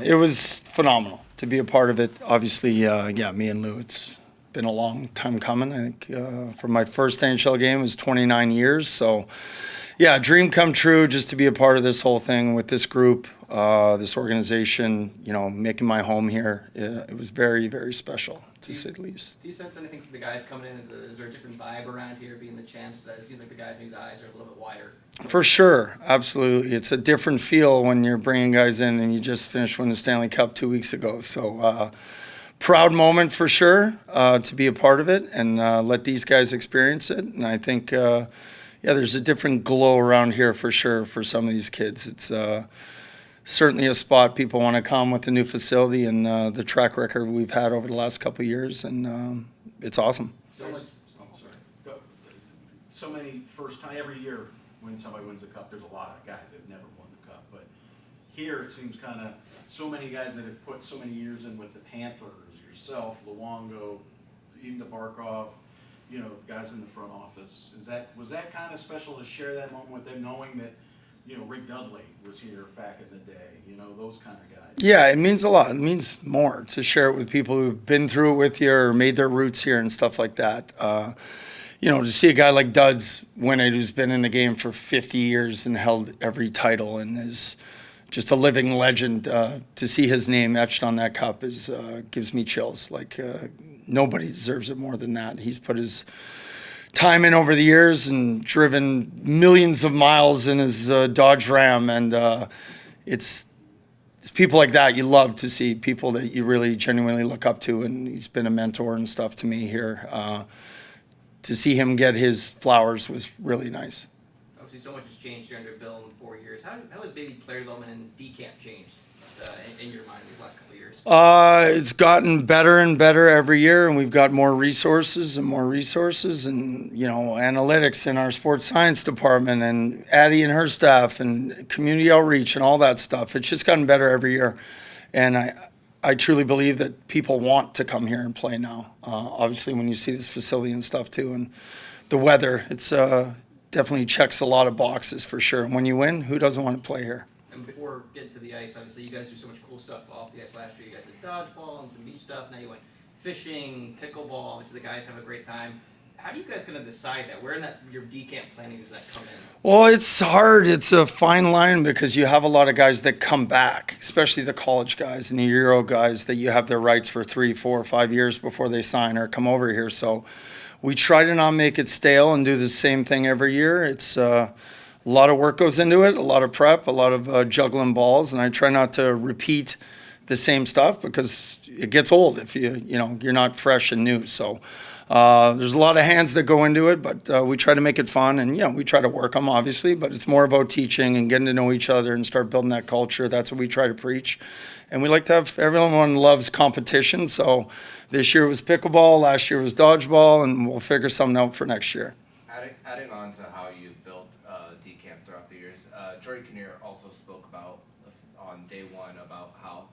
It was phenomenal to be a part of it. Obviously, me and Lou, it's been a long time coming. I think for my first NHL game, it was 29 years. So, yeah, dream come true just to be a part of this whole thing with this group, this organization, making my home here. It was very, very special, to say the least. Do you sense anything from the guys coming in? Is there a different vibe around here being the champs? It seems like the guys' eyes are a little bit wider. For sure, absolutely. It's a different feel when you're bringing guys in and you just finished winning the Stanley Cup 2 weeks ago. So, proud moment for sure to be a part of it and let these guys experience it. And I think, there's a different glow around here for sure for some of these kids. It's certainly a spot people want to come with the new facility and the track record we've had over the last couple of years, and it's awesome. So many first time every year when somebody wins the cup, there's a lot of guys that have never won the cup. But here it seems kind of so many guys that have put so many years in with the Panthers, yourself, Luongo, even the Barkov, guys in the front office. Was that kind of special to share that moment with them, knowing that Rick Dudley was here back in the day, those kind of guys? Yeah, it means a lot. It means more to share it with people who've been through it with you or made their roots here and stuff like that. To see a guy like Duds win it, who's been in the game for 50 years and held every title and is just a living legend, to see his name etched on that cup gives me chills. Nobody deserves it more than that. He's put his time in over the years and driven millions of miles in his Dodge Ram, and it's people like that you love to see, people that you really genuinely look up to, and he's been a mentor and stuff to me here. To see him get his flowers was really nice. Obviously, so much has changed here under Bill in 4 years. How has maybe player development in D-Camp changed in your mind these last couple of years? It's gotten better and better every year, and we've got more resources and analytics in our sports science department, and Addie and her staff, and community outreach and all that stuff. It's just gotten better every year, and I truly believe that people want to come here and play now. Obviously, when you see this facility and stuff too, and the weather, it's definitely checks a lot of boxes for sure. And when you win, who doesn't want to play here? And before getting to the ice, obviously you guys do so much cool stuff off the ice last year. You guys did dodgeball and some beach stuff. Now you went fishing, pickleball. Obviously the guys have a great time. How do you guys kind of decide that? Where in your D-Camp planning does that come in? Well, it's hard. It's a fine line because you have a lot of guys that come back, especially the college guys and the Euro guys that you have their rights for 3, 4, 5 years before they sign or come over here. So we try to not make it stale and do the same thing every year. It's a lot of work goes into it, a lot of prep, a lot of juggling balls, and I try not to repeat the same stuff because it gets old if you're not fresh and new. So there's a lot of hands that go into it, but we try to make it fun, and we try to work them obviously, but it's more about teaching and getting to know each other and start building that culture. That's what we try to preach, and we like to have everyone loves competition. So this year was pickleball, last year was dodgeball, and we'll figure something out for next year. Adding on to how you've built D-Camp throughout the years, Jordy Kinnear also spoke about on day one about how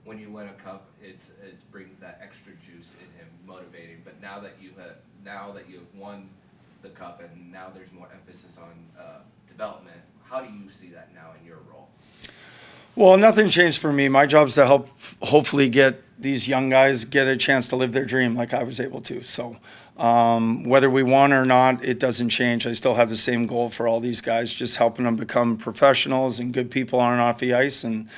when you win a cup, it brings that extra juice in him, motivating. But now that you've won the cup and now there's more emphasis on development, how do you see that now in your role? Well, nothing changed for me. My job is to help hopefully get these young guys get a chance to live their dream like I was able to. So whether we won or not, it doesn't change. I still have the same goal for all these guys, just helping them become professionals and good people on and off the ice. And,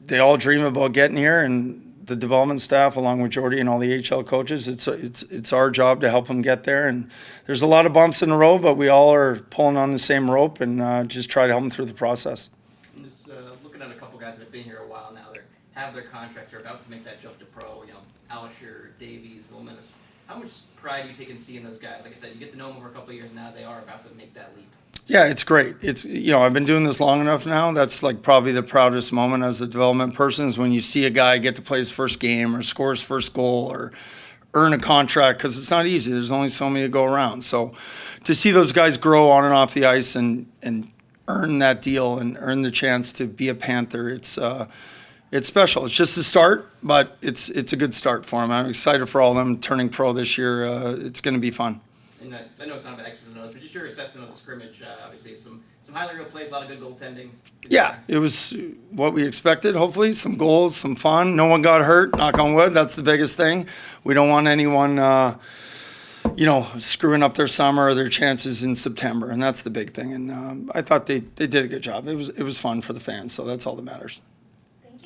they all dream about getting here, and the development staff, along with Jordy and all the HL coaches, it's our job to help them get there. And there's a lot of bumps in the road, but we all are pulling on the same rope and just try to help them through the process. I'm just looking at a couple guys that have been here a while now. They have their contracts, are about to make that jump to pro. Alisher, Davies, Wilmenis. How much pride do you take in seeing those guys? Like I said, you get to know them over a couple of years now. They are about to make that leap. Yeah, it's great. It's I've been doing this long enough now. That's like probably the proudest moment as a development person is when you see a guy get to play his first game or score his first goal or earn a contract, because it's not easy. There's only so many to go around. So to see those guys grow on and off the ice and earn that deal and earn the chance to be a Panther, it's special. It's just a start, but it's a good start for them. I'm excited for all of them turning pro this year. It's going to be fun. And I know it's not about X's and O's, but just your assessment of the scrimmage. Obviously, some some highlight reel plays, a lot of good goaltending. Yeah, it was what we expected, hopefully. Some goals, some fun. No one got hurt, knock on wood. That's the biggest thing. We don't want anyone, screwing up their summer or their chances in September, and that's the big thing. And I thought they did a good job. It was fun for the fans, so that's all that matters.